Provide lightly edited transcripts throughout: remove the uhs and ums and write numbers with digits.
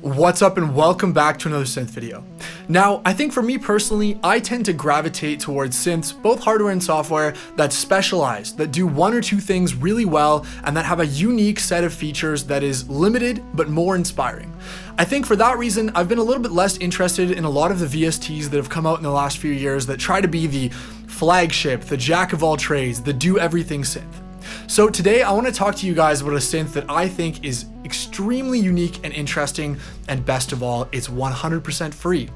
What's up and welcome back to another synth video. Now, I think for me personally, I tend to gravitate towards synths, both hardware and software, that specialize, that do one or two things really well, and that have a unique set of features that is limited but more inspiring. I think for that reason, I've been a little bit less interested in a lot of the VSTs that have come out in the last few years that try to be the flagship, the jack of all trades, the do everything synth. So today I want to talk to you guys about a synth that I think is extremely unique and interesting, and best of all, it's 100% free.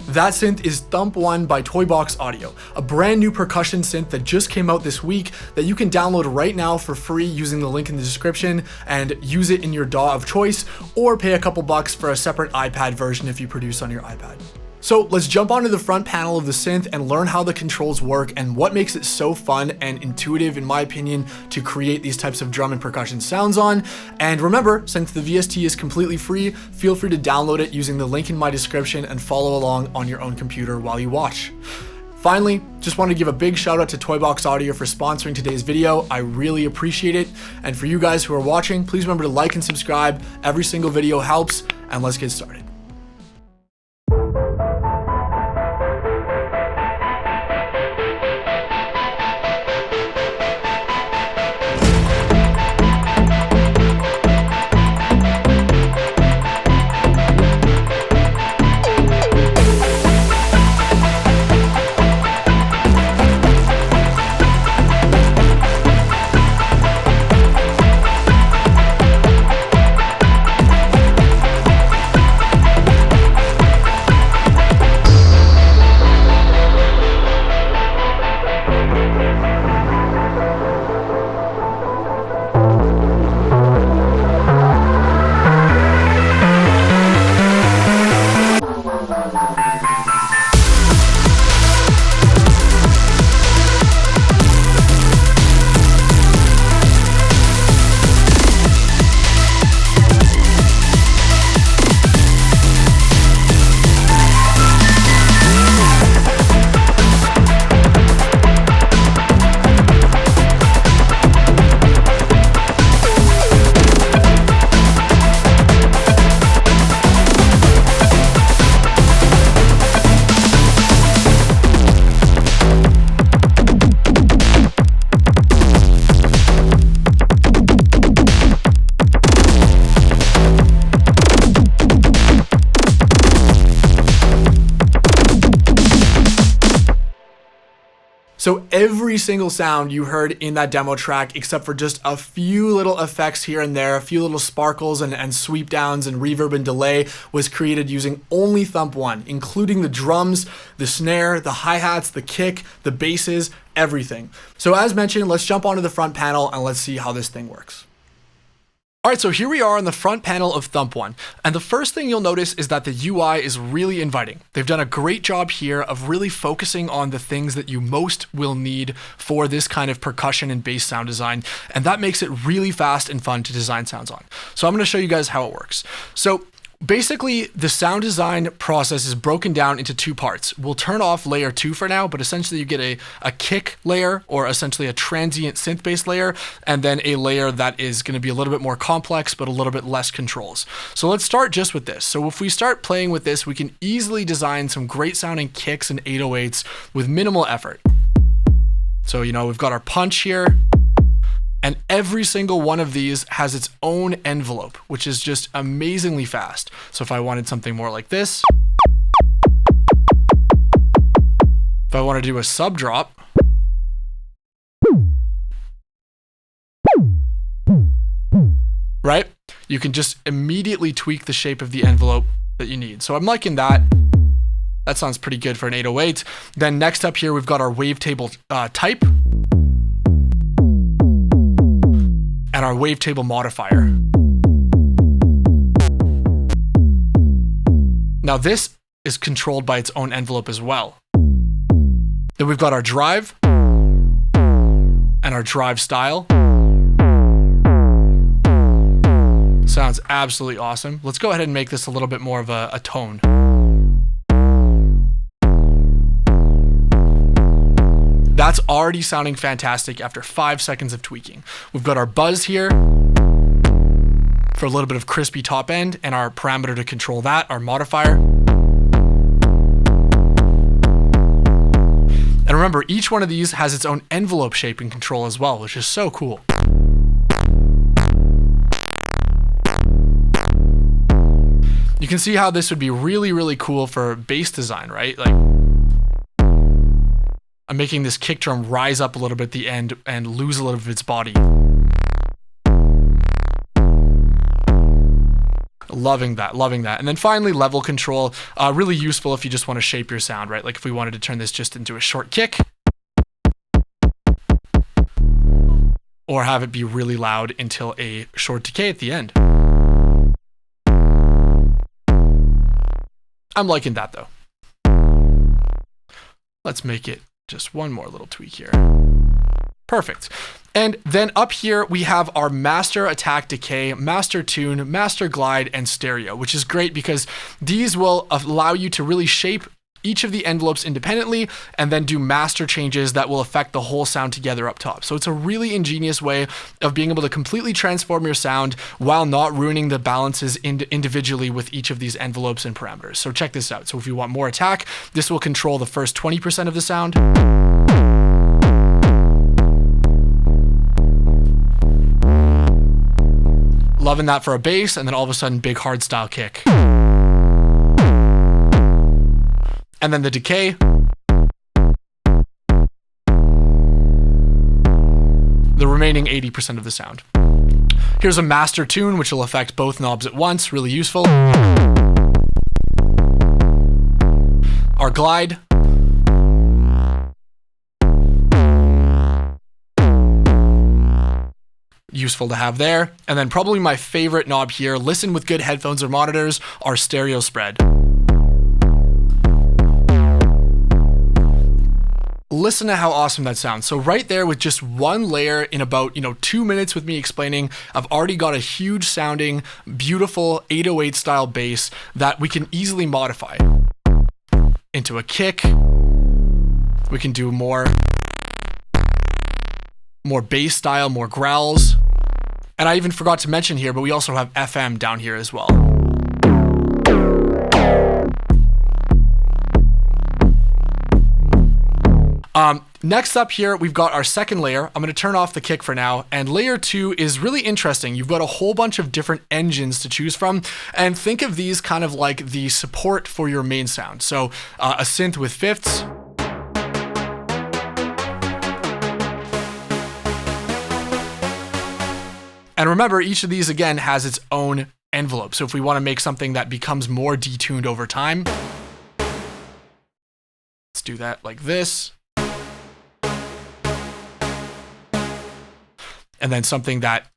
That synth is Thump One by Toybox Audio, a brand new percussion synth that just came out this week that you can download right now for free using the link in the description and use it in your DAW of choice, or pay a couple bucks for a separate iPad version if you produce on your iPad. So let's jump onto the front panel of the synth and learn how the controls work and what makes it so fun and intuitive, in my opinion, to create these types of drum and percussion sounds on. And remember, since the VST is completely free, feel free to download it using the link in my description and follow along on your own computer while you watch. Finally, just want to give a big shout out to Toybox Audio for sponsoring today's video. I really appreciate it. And for you guys who are watching, please remember to like and subscribe. Every single video helps, and let's get started. So every single sound you heard in that demo track, except for just a few little effects here and there, a few little sparkles and sweep downs and reverb and delay, was created using only Thump One, including the drums, the snare, the hi-hats, the kick, the basses, everything. So as mentioned, let's jump onto the front panel and let's see how this thing works. Alright, so here we are on the front panel of Thump One, and the first thing you'll notice is that the UI is really inviting. They've done a great job here of really focusing on the things that you most will need for this kind of percussion and bass sound design, and that makes it really fast and fun to design sounds on. So I'm going to show you guys how it works. So basically, the sound design process is broken down into two parts. We'll turn off layer 2 for now, but essentially you get a kick layer, or essentially a transient synth bass layer, and then a layer that is going to be a little bit more complex, but a little bit less controls. So let's start just with this. So if we start playing with this, we can easily design some great sounding kicks and 808s with minimal effort. So, you know, we've got our punch here, and every single one of these has its own envelope, which is just amazingly fast. So if I wanted something more like this, if I want to do a sub drop, right? You can just immediately tweak the shape of the envelope that you need. So I'm liking that. That sounds pretty good for an 808. Then next up here, we've got our wavetable type and our wavetable modifier. Now this is controlled by its own envelope as well. Then we've got our drive and our drive style. Sounds absolutely awesome. Let's go ahead and make this a little bit more of a tone. That's already sounding fantastic after 5 seconds of tweaking. We've got our buzz here. for a little bit of crispy top end, and our parameter to control that, our modifier. And remember, each one of these has its own envelope shape and control as well, which is so cool. You can see how this would be really, really cool for bass design, right? Like, I'm making this kick drum rise up a little bit at the end and lose a little of its body. Loving that, loving that. And then finally, level control, really useful if you just want to shape your sound, right? Like if we wanted to turn this just into a short kick, or have it be really loud until a short decay at the end. I'm liking that though. Let's make it just one more little tweak here. Perfect. And then up here, we have our master attack decay, master tune, master glide, and stereo, which is great because these will allow you to really shape each of the envelopes independently and then do master changes that will affect the whole sound together up top. So it's a really ingenious way of being able to completely transform your sound while not ruining the balances individually with each of these envelopes and parameters. So check this out. So if you want more attack, this will control the first 20% of the sound. Loving that for a bass, and then all of a sudden, big hard style kick. And then the decay. The remaining 80% of the sound. Here's a master tune, which will affect both knobs at once, really useful. Our glide. Useful to have there. And then probably my favorite knob here, listen with good headphones or monitors, our stereo spread. Listen to how awesome that sounds. So right there with just one layer in about, 2 minutes with me explaining, I've already got a huge sounding, beautiful 808 style bass that we can easily modify into a kick. We can do more bass style, more growls. And I even forgot to mention here, but we also have FM down here as well. Next up here, we've got our second layer. I'm going to turn off the kick for now. And layer 2 is really interesting. You've got a whole bunch of different engines to choose from. And think of these kind of like the support for your main sound. So a synth with fifths. And remember, each of these, again, has its own envelope. So if we want to make something that becomes more detuned over time, let's do that like this. And then something that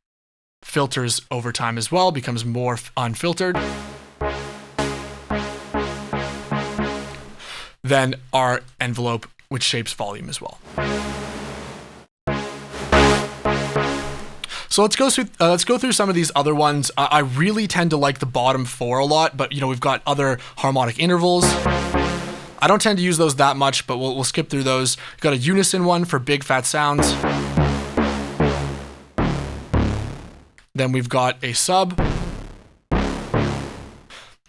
filters over time as well, becomes more unfiltered. Then our envelope, which shapes volume as well. So let's go through some of these other ones. I really tend to like the bottom 4 a lot, but we've got other harmonic intervals. I don't tend to use those that much, but we'll skip through those. We've got a unison one for big fat sounds. Then we've got a sub,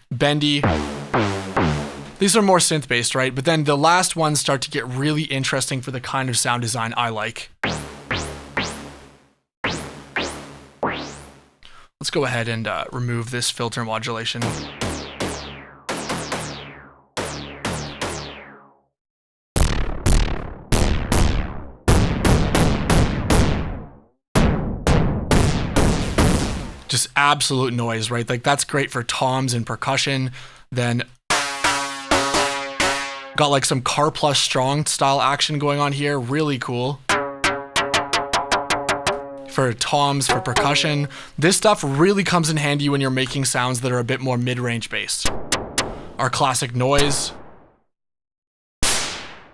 bendy. These are more synth based, right? But then the last ones start to get really interesting for the kind of sound design I like. Let's go ahead and remove this filter modulation. Just absolute noise, right? Like that's great for toms and percussion. Then got like some car plus strong style action going on here. Really cool. For toms, for percussion. This stuff really comes in handy when you're making sounds that are a bit more mid-range based. Our classic noise.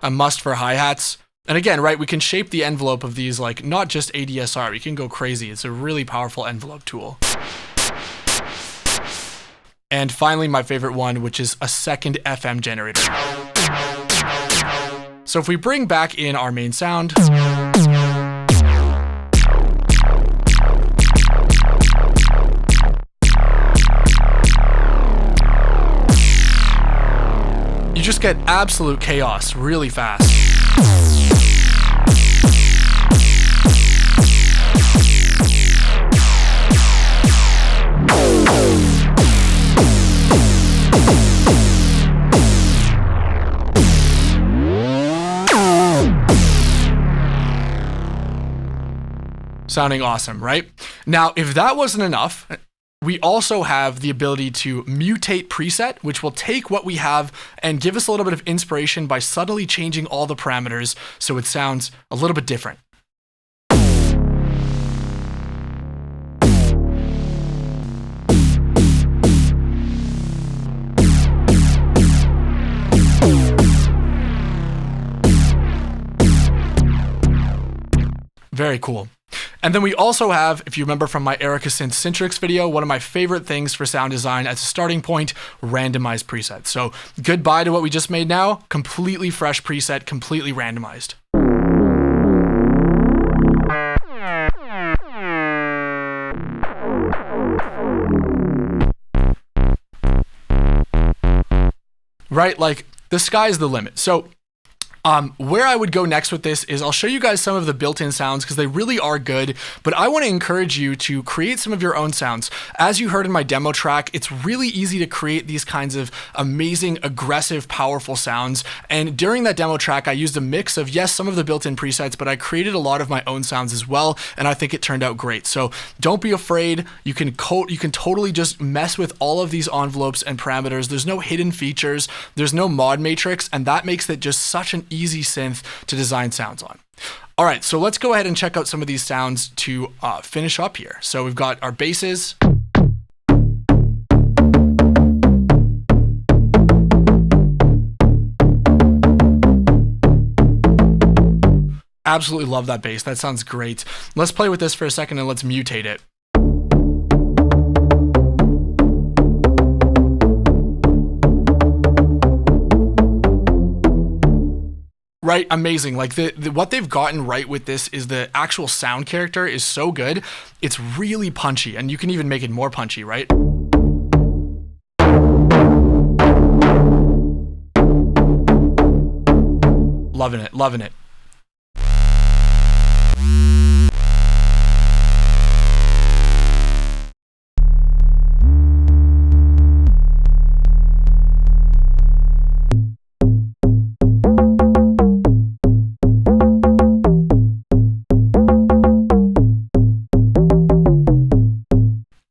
A must for hi-hats. And again, right, we can shape the envelope of these like not just ADSR, we can go crazy. It's a really powerful envelope tool. And finally, my favorite one, which is a second FM generator. So if we bring back in our main sound, you just get absolute chaos really fast. Sounding awesome, right? Now, if that wasn't enough, we also have the ability to mutate preset, which will take what we have and give us a little bit of inspiration by subtly changing all the parameters so it sounds a little bit different. Very cool. And then we also have, if you remember from my Erica Synth Syntrix video, one of my favorite things for sound design as a starting point, randomized presets. So goodbye to what we just made now, completely fresh preset, completely randomized. Right, like the sky's the limit. So where I would go next with this is I'll show you guys some of the built-in sounds because they really are good, but I want to encourage you to create some of your own sounds. As you heard in my demo track, it's really easy to create these kinds of amazing, aggressive, powerful sounds. And during that demo track, I used a mix of, yes, some of the built-in presets, but I created a lot of my own sounds as well, and I think it turned out great. So don't be afraid. You can totally just mess with all of these envelopes and parameters. There's no hidden features. There's no mod matrix, and that makes it just such an easy synth to design sounds on. All right, so let's go ahead and check out some of these sounds to finish up here. So we've got our basses. Absolutely love that bass. That sounds great. Let's play with this for a second and let's mutate it. Right, amazing. Like what they've gotten right with this is the actual sound character is so good. It's really punchy, and you can even make it more punchy, right? Loving it, loving it.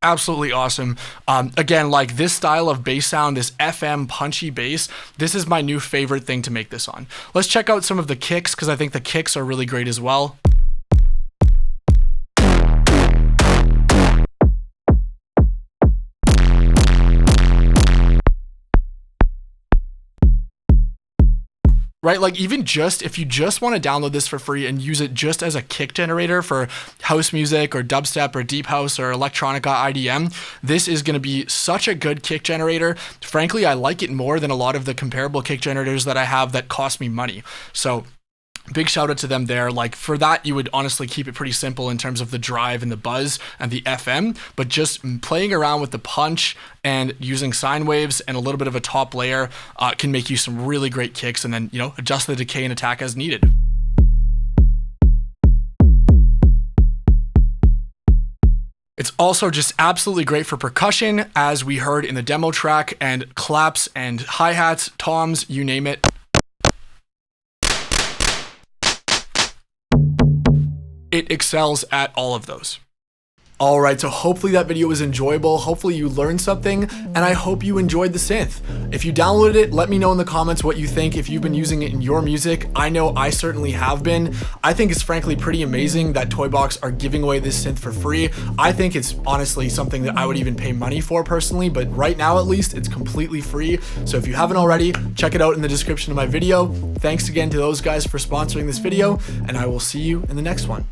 Absolutely awesome. Again, like this style of bass sound, this FM punchy bass, this is my new favorite thing to make this on. Let's check out some of the kicks because I think the kicks are really great as well. Right, like even just if you just want to download this for free and use it just as a kick generator for house music or dubstep or deep house or electronica IDM, this is going to be such a good kick generator. Frankly, I like it more than a lot of the comparable kick generators that I have that cost me money. So big shout out to them there. Like for that, you would honestly keep it pretty simple in terms of the drive and the buzz and the FM, but just playing around with the punch and using sine waves and a little bit of a top layer can make you some really great kicks, and then, you know, adjust the decay and attack as needed. It's also just absolutely great for percussion, as we heard in the demo track, and claps and hi-hats, toms, you name it. It excels at all of those. All right, so hopefully that video was enjoyable. Hopefully you learned something, and I hope you enjoyed the synth. If you downloaded it, let me know in the comments what you think, if you've been using it in your music. I know I certainly have been. I think it's frankly pretty amazing that Toybox are giving away this synth for free. I think it's honestly something that I would even pay money for personally, but right now at least it's completely free. So if you haven't already, check it out in the description of my video. Thanks again to those guys for sponsoring this video, and I will see you in the next one.